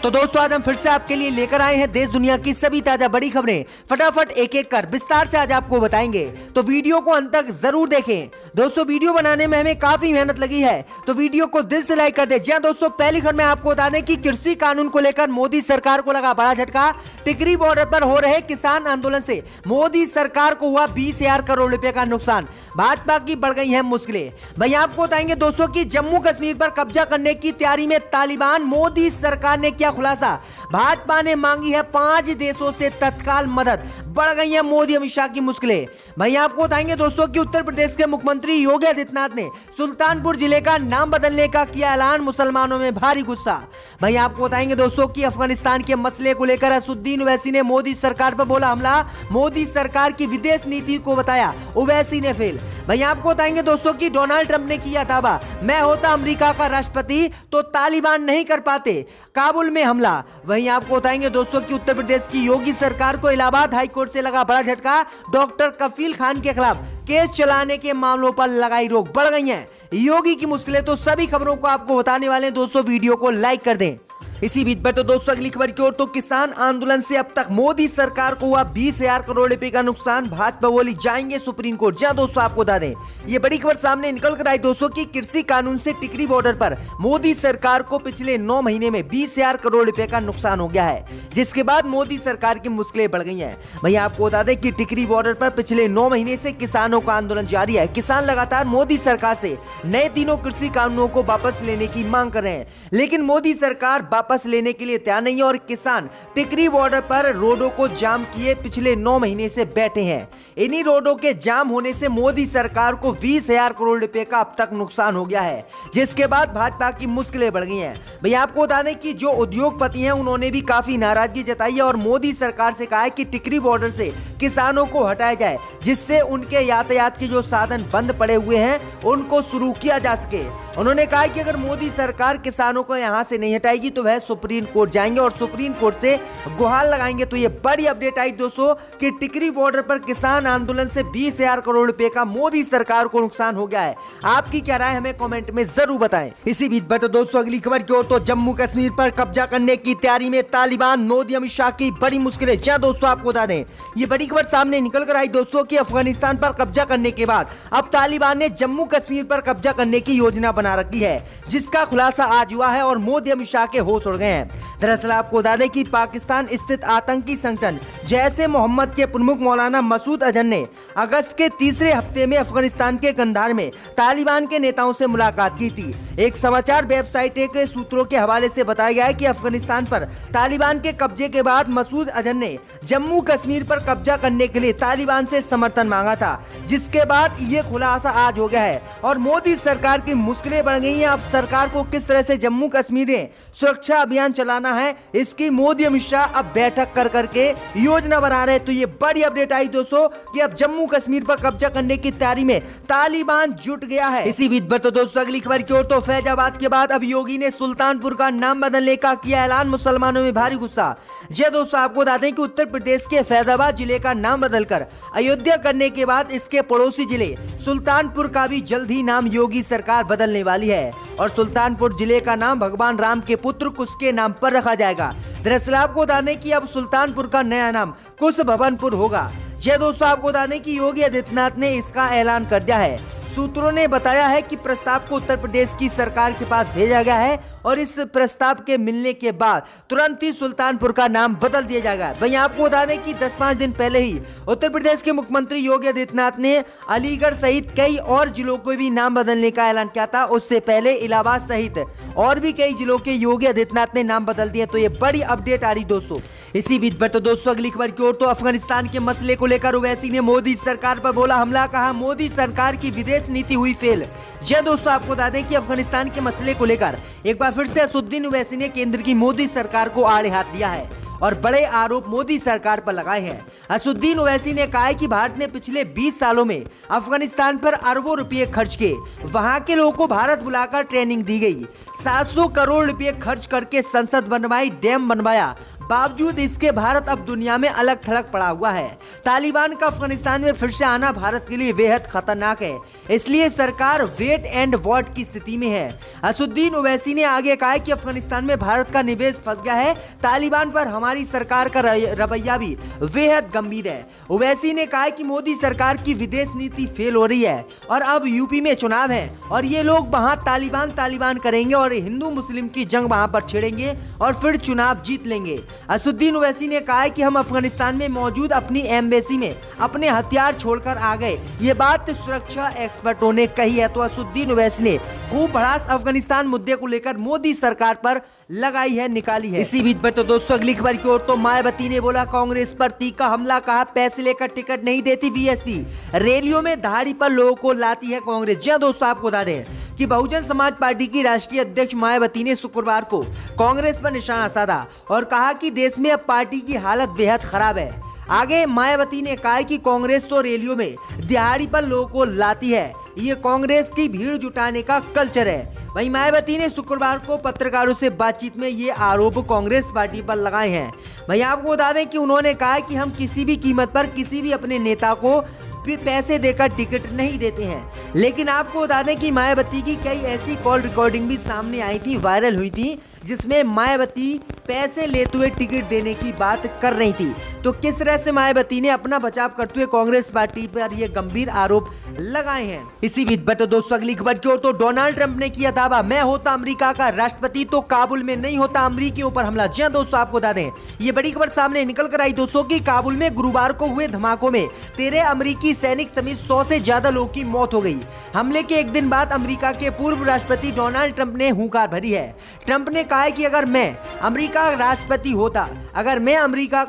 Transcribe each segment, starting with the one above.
तो दोस्तों आज हम फिर से आपके लिए लेकर आए हैं देश दुनिया की सभी ताजा बड़ी खबरें। फटाफट एक एक कर विस्तार से आज आपको बताएंगे, तो वीडियो को अंत तक जरूर देखें। दोस्तों वीडियो बनाने में हमें काफी मेहनत लगी है, तो वीडियो को दिल से लाइक कर दे। जी हां दोस्तों, पहली खबर में आपको बता दें कि कृषि कानून को लेकर मोदी सरकार को लगा बड़ा झटका। टिकरी बॉर्डर पर हो रहे किसान आंदोलन से मोदी सरकार को हुआ 20,000 करोड़ रुपए का नुकसान। भाजपा की बढ़ गई है मुश्किलें। भाई आपको बताएंगे दोस्तों कि जम्मू कश्मीर पर कब्जा करने की तैयारी में तालिबान। मोदी सरकार ने किया खुलासा, भाजपा ने मांगी है 5 देशों से तत्काल मदद। बढ़ गई है मोदी अमित शाह की मुश्किलें। भाई आपको बताएंगे दोस्तों कि उत्तर प्रदेश के मुख्यमंत्री योगी आदित्यनाथ ने सुल्तानपुर जिले का नाम बदलने का किया ऐलान। मुसलमानों में भारी गुस्सा। भाई आपको बताएंगे दोस्तों कि अफगानिस्तान के मसले को लेकर असदुद्दीन ओवैसी ने मोदी सरकार पर बोला हमला। मोदी सरकार की विदेश नीति को बताया ओवैसी ने फेल। भाई आपको बताएंगे दोस्तों कि डोनाल्ड ट्रंप ने किया दावा, मैं होता अमेरिका का राष्ट्रपति तो तालिबान नहीं कर पाते। काबुल में हमला। वहीं आपको बताएंगे दोस्तों कि उत्तर प्रदेश की योगी सरकार को इलाहाबाद हाईकोर्ट से लगा बड़ा झटका। डॉक्टर कफील खान के खिलाफ केस चलाने के मामलों पर लगाई रोक। बढ़ गई है योगी की मुश्किलें। तो सभी खबरों को आपको बताने वाले हैं दोस्तों, वीडियो को लाइक कर दें। इसी बीच पर तो दोस्तों अगली खबर की ओर, तो किसान आंदोलन से अब तक मोदी सरकार को हुआ 20,000 करोड़ रुपए का नुकसान। भाजपा बोली जाएंगे सुप्रीम कोर्ट। जहां दोस्तों आपको बता दें, ये बड़ी खबर सामने निकल कर आई दोस्तों कि कृषि कानून से टिकरी बॉर्डर पर मोदी सरकार को पिछले 9 महीने में 20,000 करोड़ रुपए का नुकसान हो गया है, जिसके बाद मोदी सरकार की मुश्किलें बढ़ गई हैं। वहीं आपको बता दें कि टिकरी बॉर्डर पर पिछले 9 महीने से किसानों का आंदोलन जारी है। किसान लगातार मोदी सरकार से नए तीनों कृषि कानूनों को वापस लेने की मांग कर रहे हैं, लेकिन मोदी सरकार वापस लेने के लिए तैयार नहीं है और किसान टिकरी बॉर्डर पर रोडों को जाम किए पिछले 9 महीने से बैठे हैं। इन्हीं रोडों के जाम होने से मोदी सरकार को 20,000 करोड़ रुपए का अब तक नुकसान हो गया है, जिसके बाद भाजपा की मुश्किलें बढ़ गई हैं। भैया आपको बता दें कि जो उद्योगपति हैं उन्होंने भी काफी नाराजगी जताई है और मोदी सरकार से कहा है कि टिकरी बॉर्डर से किसानों को हटाया जाए, जिससे उनके यातायात के जो साधन बंद पड़े हुए हैं उनको शुरू किया जा सके। उन्होंने कहा कि अगर मोदी सरकार किसानों को यहां से नहीं हटाएगी तो वह सुप्रीम कोर्ट जाएंगे और सुप्रीम कोर्ट से गुहार लगाएंगे। तो ये बड़ी अपडेट आई दोस्तों कि टिकरी बॉर्डर पर किसान आंदोलन से 20,000 करोड़ रुपए का मोदी सरकार को नुकसान हो गया है। आपकी क्या राय हमें कमेंट में जरूर बताएं। इसी बीच पर तो दोस्तों अगली खबर की ओर, तो जम्मू कश्मीर पर कब्जा करने की तैयारी में तालिबान। मोदी अमित शाह की बड़ी मुश्किलें। क्या दोस्तों आपको बता दें, ये बड़ी खबर सामने निकल कर आई दोस्तों कि अफगानिस्तान पर कब्जा करने के बाद अब तालिबान ने जम्मू कश्मीर पर कब्जा करने की योजना बना रखी है, जिसका खुलासा आज हुआ है और मोदी अमित शाह के होश उड़ गए हैं। दरअसल आपको बता दें कि पाकिस्तान स्थित आतंकी संगठन जैश-ए मोहम्मद के प्रमुख मौलाना मसूद अजहर ने अगस्त के तीसरे हफ्ते में अफगानिस्तान के कंधार में तालिबान के नेताओं से मुलाकात की थी। एक समाचार वेबसाइट के सूत्रों के हवाले से बताया गया है कि अफगानिस्तान पर तालिबान के कब्जे के बाद मसूद अजहर ने जम्मू कश्मीर पर कब्जा करने के लिए तालिबान से समर्थन मांगा था, जिसके बाद ये खुलासा आज हो गया है और मोदी सरकार की मुश्किलें बढ़ गई हैं। अब सरकार को किस तरह से जम्मू कश्मीर में सुरक्षा अभियान चलाना है, इसकी मोदी अमित शाह अब बैठक कर करके योजना बना रहे हैं। तो ये बड़ी अपडेट आई दोस्तों कि अब जम्मू कश्मीर पर कब्जा करने की तैयारी में तालिबान जुट गया है। इसी बीच पर तो दोस्तों अगली खबर की ओर, तो फैजाबाद के बाद अब योगी ने सुल्तानपुर का नाम बदलने का किया ऐलान। मुसलमानों में भारी गुस्सा। जी दोस्तों आपको बता दें कि उत्तर प्रदेश के फैजाबाद जिले का नाम बदलकर अयोध्या करने के बाद इसके पड़ोसी जिले सुल्तानपुर का भी जल्द ही नाम योगी सरकार बदलने वाली है और सुल्तानपुर जिले का नाम भगवान राम के पुत्र कुश के नाम पर रखा जाएगा। दरअसल आपको बता दें कि अब सुल्तानपुर का नया नाम कुश भवनपुर होगा। जी दोस्तों आपको बता दें कि योगी आदित्यनाथ ने इसका ऐलान कर दिया है। सूत्रों ने बताया है कि प्रस्ताव को उत्तर प्रदेश की सरकार के पास भेजा गया है और इस प्रस्ताव के मिलने के बाद तुरंत ही सुल्तानपुर का नाम बदल दिया जाएगा। वहीं आपको बता दें कि 10-5 दिन पहले ही उत्तर प्रदेश के मुख्यमंत्री योगी आदित्यनाथ ने अलीगढ़ सहित कई और जिलों को भी नाम बदलने का ऐलान किया था। उससे पहले इलाहाबाद सहित और भी कई जिलों के योगी आदित्यनाथ ने नाम बदल दिए। तो ये बड़ी अपडेट आ रही दोस्तों। इसी बीच पर तो दोस्तों अगली खबर की ओर, तो अफगानिस्तान के मसले को लेकर ओवैसी ने मोदी सरकार पर बोला हमला। कहा मोदी सरकार की विदेश नीति हुई फेल। जी दोस्तों आपको बता दें कि अफगानिस्तान के मसले को लेकर एक बार फिर से असदुद्दीन ओवैसी ने केंद्र की मोदी सरकार को आड़े हाथ दिया है और बड़े आरोप मोदी सरकार पर लगाए हैं। असदुद्दीन ओवैसी ने कहा है कि भारत ने पिछले 20 सालों में अफगानिस्तान पर अरबों रुपए खर्च किए। वहां के लोगों को भारत बुलाकर ट्रेनिंग दी गई। 700 करोड़ रुपए खर्च करके संसद बनवाई, डैम बनवाया, बावजूद इसके भारत अब दुनिया में अलग थलग पड़ा हुआ है। तालिबान का अफगानिस्तान में फिर से आना भारत के लिए बेहद खतरनाक है, इसलिए सरकार वेट एंड वॉच की स्थिति में है। असुद्दीन ओवैसी ने आगे कहा कि अफगानिस्तान में भारत का निवेश फंस गया है, तालिबान पर हमारी सरकार का रवैया भी बेहद गंभीर है। ओवैसी ने कहा कि मोदी सरकार की विदेश नीति फेल हो रही है और अब यूपी में चुनाव है और ये लोग वहां तालिबान करेंगे और हिंदू मुस्लिम की जंग वहां पर छेड़ेंगे और फिर चुनाव जीत लेंगे। असुद्दीन ओवैसी ने कहा कि हम अफगानिस्तान में मौजूद अपनी एम्बेसी में अपने हथियार छोड़कर आ गए, ये बात सुरक्षा एक्सपर्टों ने कही है। तो असुद्दीन ओवैसी ने खूब भड़ास अफगानिस्तान मुद्दे को लेकर मोदी सरकार पर लगाई है, निकाली है। इसी बीच पर तो दोस्तों अगली खबर की ओर तो मायावती ने बोला कांग्रेस पर तीखा हमला, कहा पैसे लेकर टिकट नहीं देती बीएसपी, रैलियों में दहाड़ी पर लोगों को लाती है कांग्रेस। जी दोस्तों, आपको बता दें कि बहुजन समाज पार्टी की राष्ट्रीय अध्यक्ष मायावती ने शुक्रवार को कांग्रेस पर निशाना साधा और कहा कि देश में अब पार्टी की हालत बेहद खराब है। आगे मायावती ने कहा कि कांग्रेस तो रैलियों में दिहाड़ी पर लोगों को लाती है, ये कांग्रेस की भीड़ जुटाने का कल्चर है। वहीं मायावती ने शुक्रवार को पत्रकारों से बातचीत में ये आरोप कांग्रेस पार्टी पर लगाए हैं। वहीं आपको बता दें कि उन्होंने कहा कि हम किसी भी कीमत पर किसी भी अपने नेता को पैसे देकर टिकट नहीं देते हैं। लेकिन आपको बता दें कि मायावती की कई ऐसी कॉल रिकॉर्डिंग भी सामने आई थी, वायरल हुई थी, जिसमें मायावती पैसे लेते हुए टिकट देने की बात कर रही थी। तो किस तरह से मायावती ने अपना बचाव करते हुए कांग्रेस पार्टी पर ये गंभीर आरोप लगाए हैं। इसी बीच पर तो दोस्तों अगली खबर की ओर तो डोनाल्ड ट्रंप ने किया दावा, मैं होता अमेरिका का राष्ट्रपति तो काबुल में नहीं होता अमेरिकियों पर हमला। जी दोस्तों, आपको बता दें ये बड़ी खबर सामने निकल कर आई दोस्तों की काबुल में गुरुवार को हुए धमाकों में 13 अमेरिकी सैनिक समेत 100 से ज्यादा लोगों की मौत हो गई। हमले के एक दिन बाद अमेरिका के पूर्व राष्ट्रपति डोनाल्ड ट्रंप ने हुंकार भरी है। ट्रंप ने कहा कि अगर मैं अमेरिका का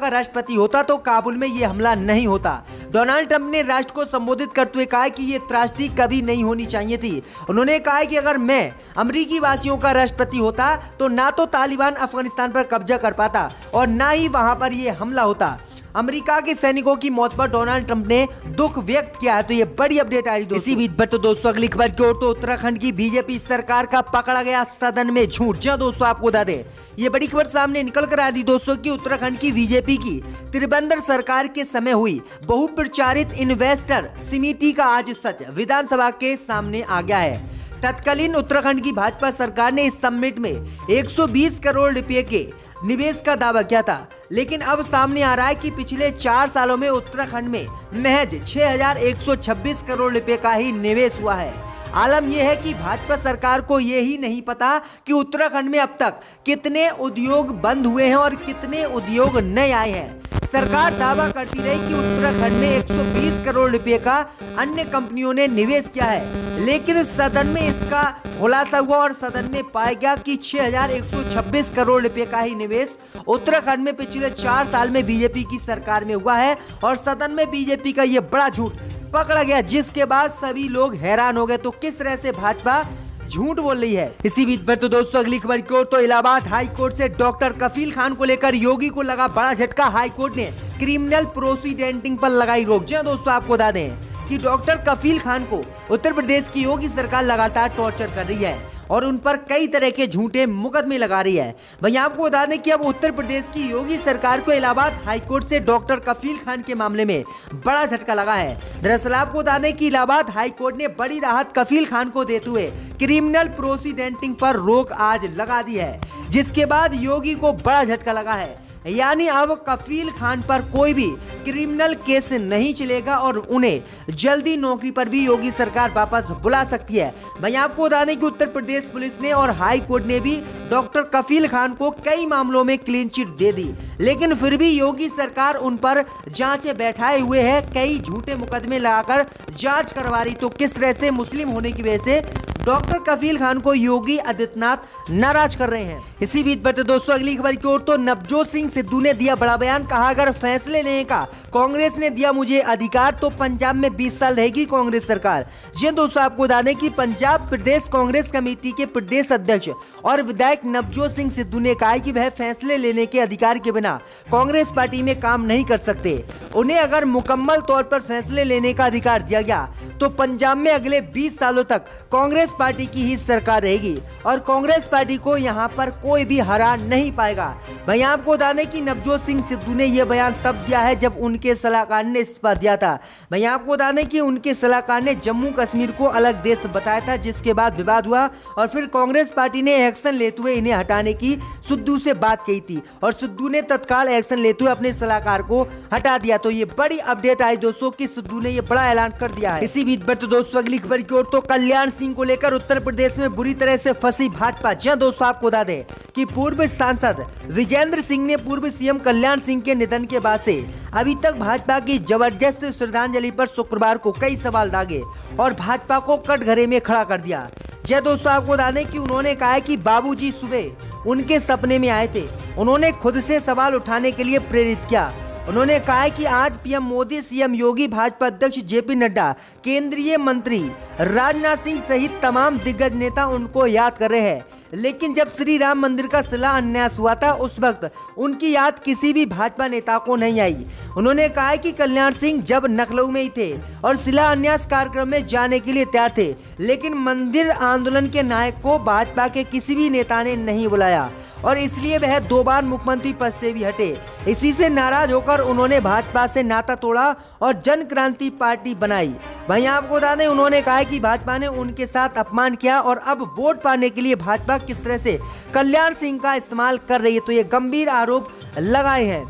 राष्ट्रपति होता तो काबुल में यह हमला नहीं होता। डोनाल्ड ट्रंप ने राष्ट्र को संबोधित करते हुए कहा कि यह त्रासदी कभी नहीं होनी चाहिए थी। उन्होंने कहा कि अगर मैं अमेरिकी वासियों का राष्ट्रपति होता तो ना तो तालिबान अफगानिस्तान पर कब्जा कर पाता और ना ही वहां पर यह हमला होता। अमेरिका के सैनिकों की मौत पर डोनाल्ड ट्रंप ने दुख व्यक्त किया है। तो ये बड़ी अपडेट आई दोस्तों। इसी बीच पर तो दोस्तों अगली खबर की ओर तो उत्तराखंड की बीजेपी सरकार का पकड़ा गया सदन में झूठ। जी दोस्तों, आपको बता दें ये बड़ी खबर सामने निकल कर आ रही दोस्तों कि उत्तराखंड की बीजेपी की त्रिभंदर सरकार के समय हुई बहुप्रचारित इन्वेस्टर समिति का आज सच विधानसभा के सामने आ गया है। तत्कालीन उत्तराखंड की भाजपा सरकार ने इस समिट में 120 करोड़ रुपए के निवेश का दावा किया था, लेकिन अब सामने आ रहा है कि पिछले 4 सालों में उत्तराखंड में महज 6126 करोड़ रुपए का ही निवेश हुआ है। आलम यह है कि भाजपा सरकार को यह ही नहीं पता कि उत्तराखंड में अब तक कितने उद्योग बंद हुए हैं और कितने उद्योग नए आए हैं। सरकार दावा करती रही कि उत्तराखंड में 120 करोड़ रुपए का अन्य कंपनियों ने निवेश किया है, लेकिन सदन में इसका खुलासा हुआ और सदन में पाया गया कि 6126 करोड़ रुपए का ही निवेश उत्तराखंड में पिछले 4 साल में बीजेपी की सरकार में हुआ है और सदन में बीजेपी का ये बड़ा झूठ पकड़ा गया, जिसके बाद सभी लोग हैरान हो गए। तो किस तरह से भाजपा झूठ बोल रही है। इसी बीच पर तो दोस्तों अगली खबर की ओर तो इलाहाबाद हाई कोर्ट से डॉक्टर कफील खान को लेकर योगी को लगा बड़ा झटका। हाई कोर्ट ने क्रिमिनल प्रोसीडेंटिंग पर लगाई रोक। जी दोस्तों, आपको बता दें कि डॉक्टर कफील खान को उत्तर प्रदेश की योगी सरकार लगातार टॉर्चर कर रही है और उन पर कई तरह के झूठे मुकदमे लगा रही है। वहीं आपको बता दें कि अब उत्तर प्रदेश की योगी सरकार को इलाहाबाद हाईकोर्ट से डॉक्टर कफील खान के मामले में बड़ा झटका लगा है। दरअसल आपको बता दें कि इलाहाबाद हाईकोर्ट ने बड़ी राहत कफील खान को देते हुए क्रिमिनल प्रोसीडेंटिंग पर रोक आज लगा दी है, जिसके बाद योगी को बड़ा झटका लगा है। यानी अब कफील खान पर कोई भी क्रिमिनल केस नहीं चलेगा और उन्हें जल्दी नौकरी पर भी योगी सरकार वापस बुला सकती है। भाई आपको बता दें कि उत्तर प्रदेश पुलिस ने और हाई कोर्ट ने भी डॉक्टर कफील खान को कई मामलों में क्लीन चिट दे दी, लेकिन फिर भी योगी सरकार उन पर जांचें बैठाए हुए है, कई झूठे मुकदमे लगाकर जांच करवा रही। तो किस तरह से मुस्लिम होने की वजह से डॉक्टर कफील खान को योगी आदित्यनाथ नाराज कर रहे हैं। इसी बीच पर दोस्तों अगली खबर की ओर तो नवजोत सिंह सिद्धू ने दिया बड़ा बयान। कहा अगर फैसले लेने का कांग्रेस ने दिया मुझे अधिकार तो पंजाब में 20 साल रहेगी कांग्रेस सरकार। जी दोस्तों, आपको बता दें कि पंजाब प्रदेश कांग्रेस कमेटी के प्रदेश अध्यक्ष और विधायक नवजोत सिंह सिद्धू ने कहा कि वह फैसले लेने के अधिकार के बिना कांग्रेस पार्टी में काम नहीं कर सकते। उन्हें अगर मुकम्मल तौर पर फैसले लेने का अधिकार दिया गया तो पंजाब में अगले 20 सालों तक कांग्रेस कांग्रेस पार्टी की ही सरकार रहेगी और कांग्रेस पार्टी को यहाँ पर कोई भी हरा नहीं पाएगा। भाई आपको बता दें कि नवजोत सिंह सिद्धू ने यह बयान तब दिया है जब उनके सलाहकार ने इस्तीफा दिया था। भाई आपको बता दें कि उनके सलाहकार ने जम्मू कश्मीर को अलग देश बताया था, जिसके बाद विवाद हुआ और फिर कांग्रेस पार्टी ने एक्शन लेते हुए इन्हें हटाने की सिद्धू से बात कही थी और सिद्धू ने तत्काल एक्शन लेते हुए अपने सलाहकार को हटा दिया। तो ये बड़ी अपडेट आई दोस्तों कि सिद्धू ने ये बड़ा ऐलान कर दिया है। इसी बीच पर तो दोस्तों अगली खबर की ओर, तो कल्याण सिंह को लेकर उत्तर प्रदेश में बुरी तरह से फंसी भाजपा। जी दोस्तों आपको बता दें कि पूर्व सांसद विजेंद्र सिंह ने पूर्व सीएम कल्याण सिंह के निधन के बाद से अभी तक भाजपा की जबरदस्त श्रद्धांजलि पर शुक्रवार को कई सवाल दागे और भाजपा को कटघरे में खड़ा कर दिया। जय दोस्तों आपको बता दें कि उन्होंने कहा कि बाबूजी सुबह उनके सपने में आए थे, उन्होंने खुद से सवाल उठाने के लिए प्रेरित किया। उन्होंने कहा कि आज पीएम मोदी, सीएम योगी, भाजपा अध्यक्ष जेपी नड्डा, केंद्रीय मंत्री राजनाथ सिंह सहित तमाम दिग्गज नेता उनको याद कर रहे हैं, लेकिन जब श्री राम मंदिर का शिलान्यास हुआ था उस वक्त उनकी याद किसी भी भाजपा नेता को नहीं आई। उन्होंने कहा कि कल्याण सिंह जब लखनऊ में ही थे और शिलान्यास कार्यक्रम में जाने के लिए तैयार थे, लेकिन मंदिर आंदोलन के नायक को भाजपा के किसी भी नेता ने नहीं बुलाया और इसलिए वह 2 बार मुख्यमंत्री पद से भी हटे। इसी से नाराज होकर उन्होंने भाजपा से नाता तोड़ा और जन क्रांति पार्टी बनाई। वहीं आपको बता दें उन्होंने कहा कि भाजपा ने उनके साथ अपमान किया और अब वोट पाने के लिए भाजपा किस तरह से कल्याण सिंह का इस्तेमाल कर रही है, तो ये गंभीर आरोप लगाए हैं।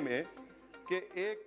में कि एक